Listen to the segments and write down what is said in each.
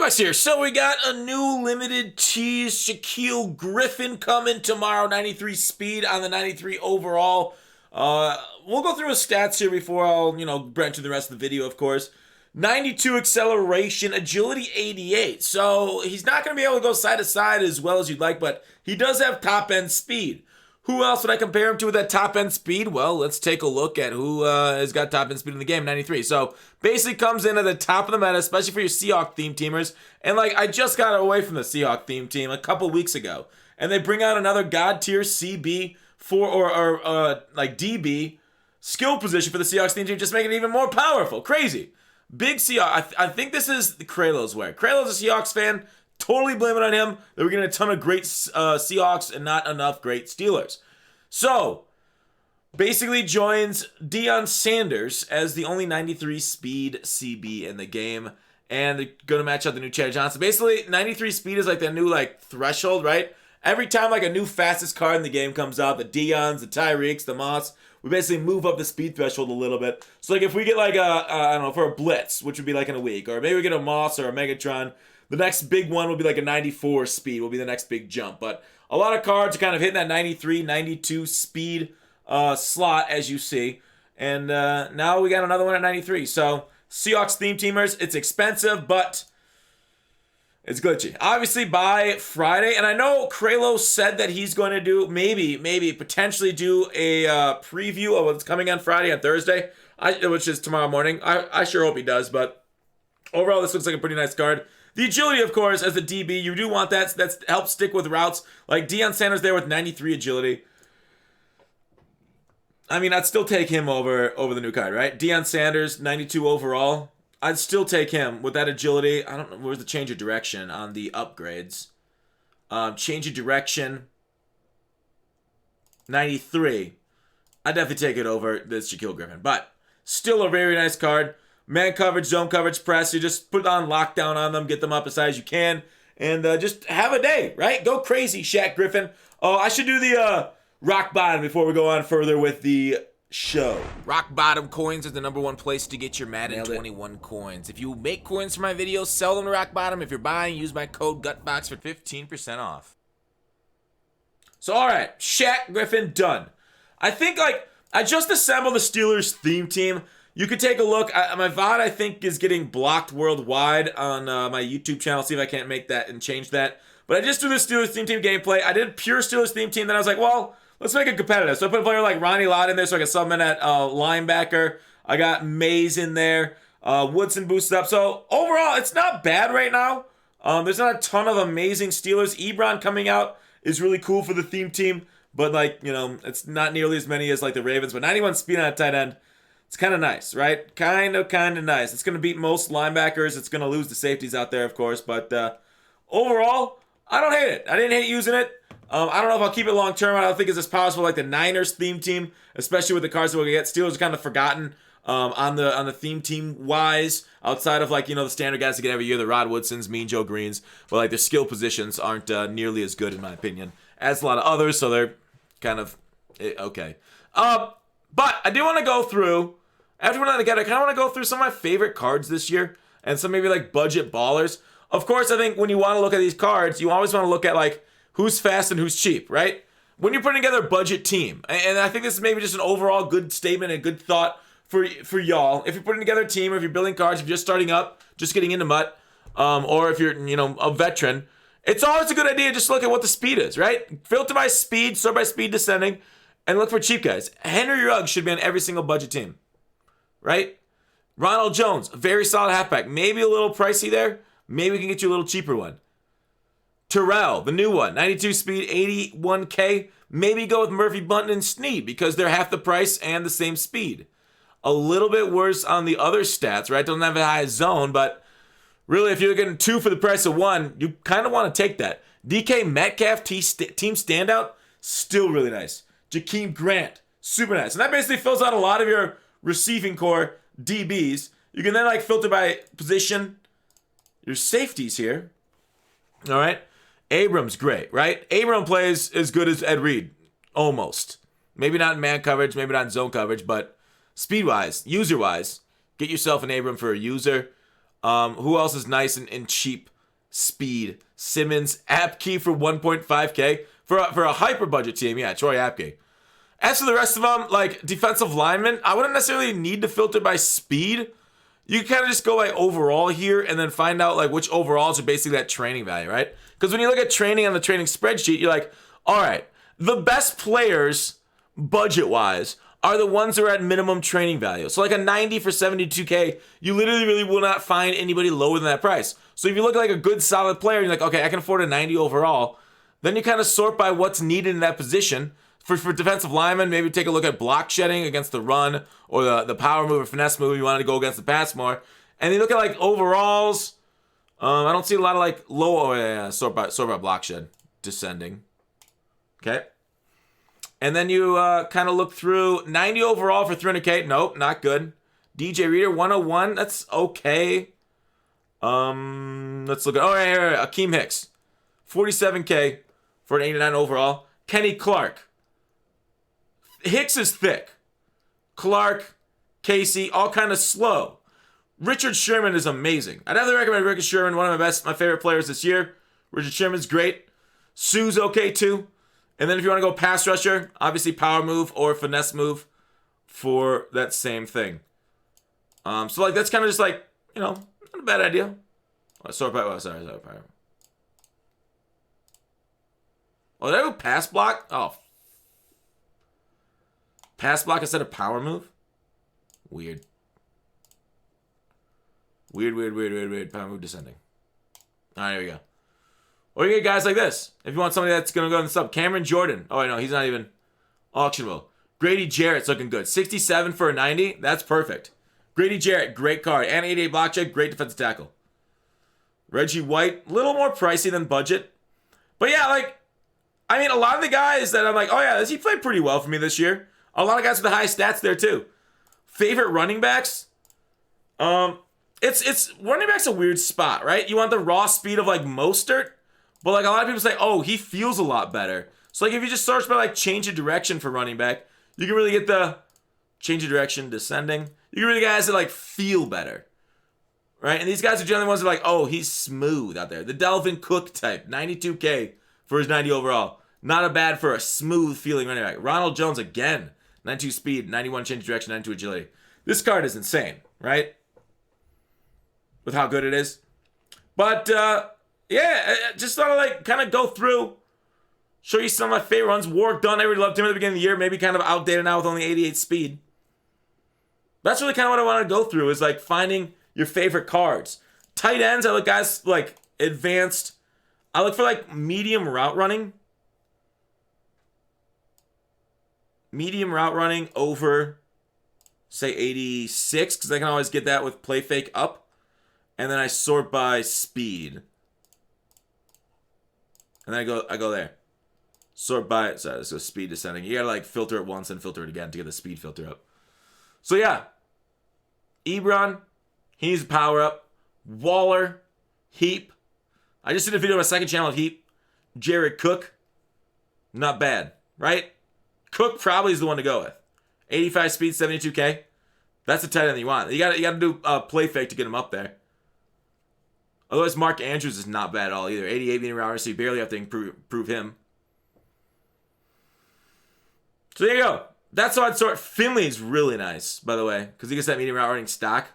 Seahawks here. So we got a new limited cheese Shaquill Griffin coming tomorrow. 93 speed on the 93 overall. We'll go through his stats here before I'll, branch to the rest of the video, of course. 92 acceleration, agility 88. So he's not going to be able to go side to side as well as you'd like, but he does have top end speed. Who else would I compare him to with that top end speed? Well, let's take a look at who has got top end speed in the game, 93. So basically comes in at the top of the meta, especially for your Seahawks theme teamers. And I just got away from the Seahawks theme team a couple weeks ago, and they bring out another god tier CB or DB skill position for the Seahawks theme team, just making it even more powerful. Crazy. Big Seahawks. I think this is Kralo's way. Kralo's a Seahawks fan. Totally blame it on him that we're getting a ton of great Seahawks and not enough great Steelers. So, basically joins Deion Sanders as the only 93 speed CB in the game. And they're going to match up the new Chad Johnson. Basically, 93 speed is like the new threshold, right? Every time a new fastest card in the game comes out, the Deons, the Tyreeks, the Moss, we basically move up the speed threshold a little bit. So if we get for a Blitz, which would be in a week, or maybe we get a Moss or a Megatron, the next big one will be a 94 speed will be the next big jump. But a lot of cards are kind of hitting that 93, 92 speed slot, as you see. And now we got another one at 93. So Seahawks theme teamers, it's expensive, but it's glitchy. Obviously by Friday, and I know Kralo said that he's going to do, potentially do a preview of what's coming on Friday and Thursday, which is tomorrow morning. I sure hope he does, but overall this looks like a pretty nice card. The agility, of course, as a DB, you do want that. That helps stick with routes. Like Deion Sanders there with 93 agility. I mean, I'd still take him over the new card, right? Deion Sanders, 92 overall. I'd still take him with that agility. I don't know. Where's the change of direction on the upgrades? Change of direction, 93. I'd definitely take it over this Shaquill Griffin. But still a very nice card. Man coverage, zone coverage, press. You just put on lockdown on them, get them up as high as you can, and just have a day, right? Go crazy, Shaq Griffin. Oh, I should do the rock bottom before we go on further with the show. Rock bottom coins is the #1 place to get your Madden 21 coins. If you make coins for my videos, sell them to rock bottom. If you're buying, use my code GUTBOX for 15% off. So, all right, Shaq Griffin done. I think I just assembled the Steelers theme team. You could take a look. My VOD, I think, is getting blocked worldwide on my YouTube channel. See if I can't make that and change that. But I just do the Steelers theme team gameplay. I did pure Steelers theme team. Then I was like, well, let's make it competitive. So I put a player like Ronnie Lott in there so I can sub him in at linebacker. I got Mays in there. Woodson boosted up. So overall, it's not bad right now. There's not a ton of amazing Steelers. Ebron coming out is really cool for the theme team. But, it's not nearly as many as, the Ravens. But 91 speed on a tight end. It's kind of nice, right? Kind of nice. It's going to beat most linebackers. It's going to lose the safeties out there, of course. But overall, I don't hate it. I didn't hate using it. I don't know if I'll keep it long term. I don't think it's as powerful like the Niners theme team, especially with the cards that we'll get. Steelers are kind of forgotten on the theme team wise, outside of the standard guys to get every year, the Rod Woodsons, Mean Joe Greens. But their skill positions aren't nearly as good, in my opinion, as a lot of others. So they're kind of okay. But I do want to go through. After we're not together, I kind of want to go through some of my favorite cards this year and some maybe budget ballers. Of course, I think when you want to look at these cards, you always want to look at who's fast and who's cheap, right? When you're putting together a budget team, and I think this is maybe just an overall good statement and good thought for y'all. If you're putting together a team, or if you're building cards, if you're just starting up, just getting into MUT, or if you're a veteran, it's always a good idea just to look at what the speed is, right? Filter by speed, sort by speed descending, and look for cheap guys. Henry Ruggs should be on every single budget team. Right? Ronald Jones, a very solid halfback. Maybe a little pricey there. Maybe we can get you a little cheaper one. Terrell, the new one, 92 speed, 81K. Maybe go with Murphy, Bunton, and Snead because they're half the price and the same speed. A little bit worse on the other stats, right? Don't have a high zone, but really if you're getting 2 for the price of 1, you kind of want to take that. DK Metcalf, team standout, still really nice. Jakeem Grant, super nice. And that basically fills out a lot of your receiving core DBs. You can then filter by position your safeties here. All right. Abrams, great, right? Abram plays as good as Ed Reed, almost. Maybe not in man coverage, maybe not in zone coverage, but speed-wise, user-wise, get yourself an Abram for a user. Who else is nice and cheap? speed. Simmons, Apke for 1.5K. For a hyper budget team, yeah, Troy Apke. As for the rest of them, like defensive linemen, I wouldn't necessarily need to filter by speed. You kind of just go by overall here and then find out like which overalls are basically that training value, right? Because when you look at training on the training spreadsheet, you're like, all right, the best players budget-wise are the ones that are at minimum training value. So like a 90 for 72K, you literally really will not find anybody lower than that price. So if you look at like a good solid player, you're like, okay, I can afford a 90 overall. Then you kind of sort by what's needed in that position. For defensive linemen, maybe take a look at block shedding against the run or the power move or finesse move. You wanted to go against the pass more. And you look at like overalls. I don't see a lot of like low. Oh yeah, sort by block shed descending. Okay. And then you kind of look through 90 overall for 300K. Nope, not good. DJ Reader 101. That's okay. Let's look at. Oh, right, Akeem Hicks, 47K for an 89 overall. Kenny Clark. Hicks is thick. Clark, Casey, all kind of slow. Richard Sherman is amazing. I'd definitely recommend Richard Sherman, one of my favorite players this year. Richard Sherman's great. Sue's okay too. And then if you want to go pass rusher, obviously power move or finesse move for that same thing. So like that's kind of just like, you know, not a bad idea. Sorry. Oh, did I go pass block? Oh. Pass block instead of power move? Weird. Weird. Power move descending. Alright, here we go. Or you get guys like this. If you want somebody that's going to go in the sub. Cameron Jordan. Oh, no, he's not even auctionable. Grady Jarrett's looking good. 67 for a 90. That's perfect. Grady Jarrett, great card. And 88 block check, great defensive tackle. Reggie White, a little more pricey than budget. But yeah, like, I mean, a lot of the guys that I'm like, oh yeah, he played pretty well for me this year. A lot of guys with the high stats there too. Favorite running backs? It's running back's a weird spot, right? You want the raw speed of like Mostert, but like a lot of people say, oh, he feels a lot better. So like if you just search by like change of direction for running back, you can really get the change of direction descending. You can really get guys that like feel better, right? And these guys are generally ones that are like, oh, he's smooth out there. The Dalvin Cook type, 92K for his 90 overall. Not a bad for a smooth feeling running back. Ronald Jones again. 92 speed, 91 change of direction, 92 agility. This card is insane, right? With how good it is. But, yeah, just thought I'd like kind of go through, show you some of my favorite ones. Warwick Dunn, I really loved him at the beginning of the year. Maybe kind of outdated now with only 88 speed. That's really kind of what I want to go through is like finding your favorite cards. Tight ends, I look guys like advanced. I look for like medium route running. Medium route running over, say, 86, because I can always get that with play fake up. And then I sort by speed. And then I go there. Sort by, sorry, let's go speed descending. You gotta like filter it once and filter it again to get the speed filter up. So yeah. Ebron, he needs to power up. Waller, Heap. I just did a video on my second channel of Heap. Jared Cook, not bad, right? Cook probably is the one to go with. 85 speed, 72K. That's the tight end that you want. You got to do a play fake to get him up there. Otherwise, Mark Andrews is not bad at all either. 88 meter hours, so you barely have to improve him. So there you go. That's how I'd sort. Finley's really nice, by the way, because he gets that medium route running stock.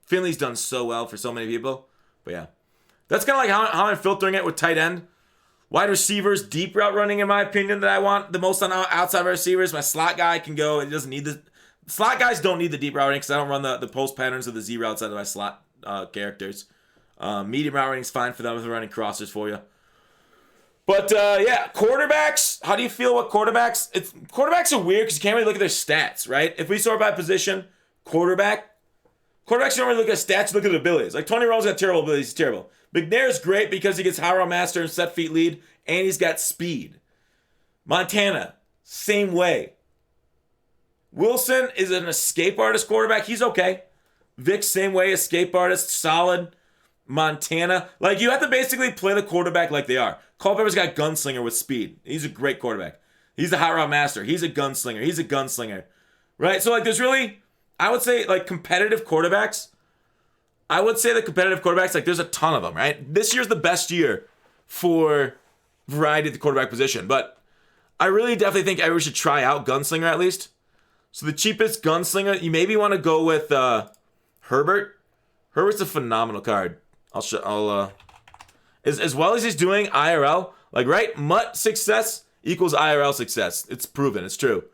Finley's done so well for so many people. But yeah. That's kind of like how I'm filtering it with tight end. Wide receivers, deep route running, in my opinion, that I want the most on outside receivers. My slot guy can go. It doesn't need the slot guys don't need the deep route running because I don't run the post patterns of the Z routes out of my slot characters. Medium route running is fine for them if they're running crossers for you. But yeah, quarterbacks. How do you feel about quarterbacks? Quarterbacks are weird because you can't really look at their stats, right? If we sort by position, quarterbacks you don't really look at stats, you look at abilities. Like Tony Romo's got terrible abilities, he's terrible. McNair's great because he gets high round master and set feet lead, and he's got speed. Montana, same way. Wilson is an escape artist quarterback. He's okay. Vic, same way, escape artist, solid. Montana, like you have to basically play the quarterback like they are. Culpepper's got gunslinger with speed. He's a great quarterback. He's the high route master. He's a gunslinger. Right? So like there's really, I would say like competitive quarterbacks I would say the competitive quarterbacks, like there's a ton of them, right? This year's the best year for variety at the quarterback position, but I really definitely think everyone should try out Gunslinger at least. So the cheapest Gunslinger, you maybe want to go with Herbert. Herbert's a phenomenal card. As well as he's doing IRL, like right, Mutt success equals IRL success. It's proven, it's true.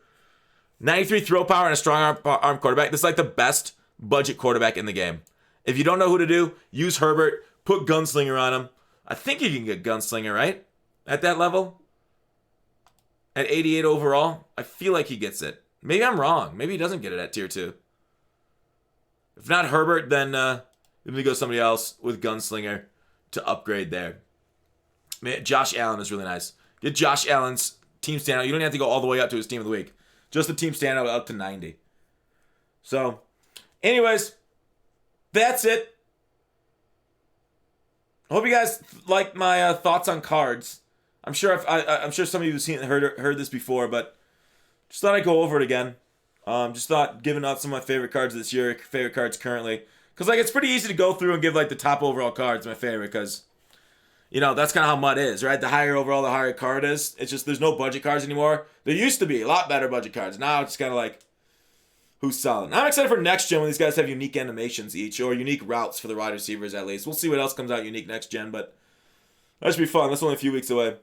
93 throw power and a strong arm quarterback. This is like the best budget quarterback in the game. If you don't know who to do, use Herbert. Put Gunslinger on him. I think you can get Gunslinger, right? At that level? At 88 overall? I feel like he gets it. Maybe I'm wrong. Maybe he doesn't get it at tier 2. If not Herbert, then let me go somebody else with Gunslinger to upgrade there. Man, Josh Allen is really nice. Get Josh Allen's team standout. You don't have to go all the way up to his team of the week. Just the team standout up to 90. So, anyways, that's it. I hope you guys like my thoughts on cards. I'm sure I'm sure some of you have seen heard this before, but just thought I'd go over it again. Just thought giving out some of my favorite cards this year, favorite cards currently, because like it's pretty easy to go through and give like the top overall cards my favorite, because you know that's kind of how MUT is, right? The higher overall, the higher card is. It's just there's no budget cards anymore. There used to be a lot better budget cards. Now it's kind of like who's solid. I'm excited for next gen when these guys have unique animations each, or unique routes for the wide receivers at least. We'll see what else comes out unique next gen, but that should be fun. That's only a few weeks away.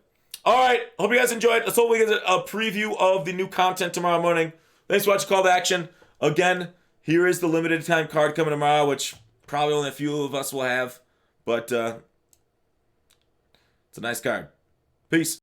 All right, hope you guys enjoyed. Let's hope we get a preview of the new content tomorrow morning. Thanks for watching Call to Action. Again, here is the limited time card coming tomorrow, which probably only a few of us will have, but it's a nice card. Peace.